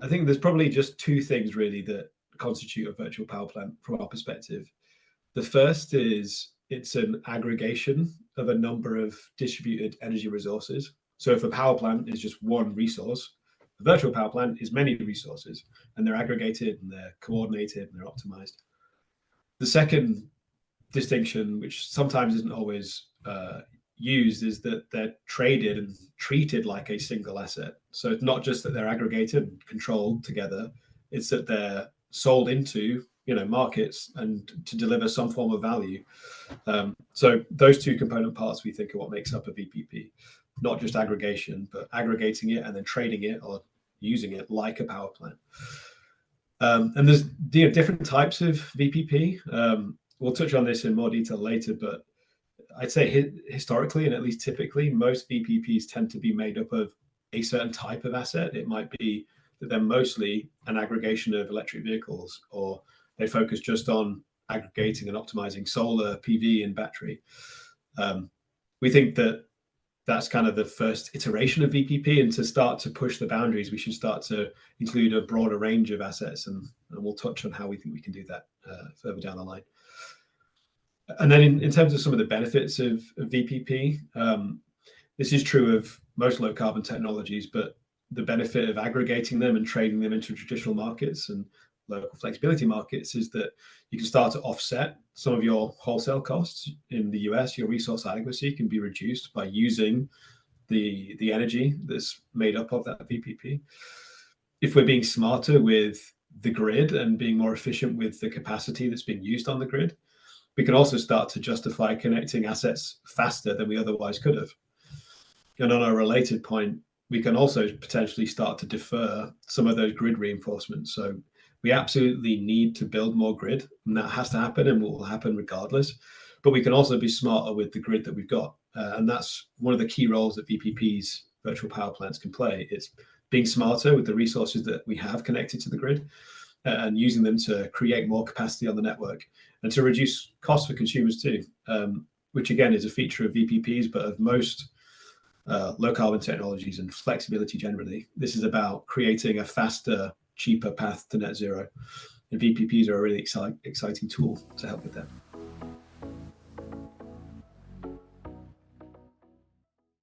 I think there's probably just two things really that constitute a virtual power plant from our perspective. The first is it's an aggregation of a number of distributed energy resources. So if a power plant is just one resource, a virtual power plant is many resources, and they're aggregated and they're coordinated and they're optimized. The second distinction, which sometimes isn't always used, is that they're traded and treated like a single asset. So it's not just that they're aggregated and controlled together, it's that they're sold into markets and to deliver some form of value. So those two component parts we think are what makes up a VPP, not just aggregation, but aggregating it and then trading it or using it like a power plant. And there's different types of VPP. We'll touch on this in more detail later, but I'd say historically, and at least typically, most VPPs tend to be made up of a certain type of asset. It might be that they're mostly an aggregation of electric vehicles, or they focus just on aggregating and optimizing solar, PV, and battery. We think that that's kind of the first iteration of VPP, and to start to push the boundaries, we should start to include a broader range of assets, and we'll touch on how we think we can do that further down the line. And then in terms of some of the benefits of VPP, this is true of most low carbon technologies, but the benefit of aggregating them and trading them into traditional markets and local flexibility markets is that you can start to offset some of your wholesale costs. In the US, your resource adequacy can be reduced by using the energy that's made up of that VPP. If we're being smarter with the grid and being more efficient with the capacity that's being used on the grid, we can also start to justify connecting assets faster than we otherwise could have. And on a related point, we can also potentially start to defer some of those grid reinforcements. So we absolutely need to build more grid, and that has to happen and will happen regardless. But we can also be smarter with the grid that we've got. And that's one of the key roles that VPPs, virtual power plants, can play. It's being smarter with the resources that we have connected to the grid and using them to create more capacity on the network and to reduce costs for consumers too, which again is a feature of VPPs, but of most low carbon technologies and flexibility generally. This is about creating a faster, cheaper path to net zero. And VPPs are a really exciting tool to help with that.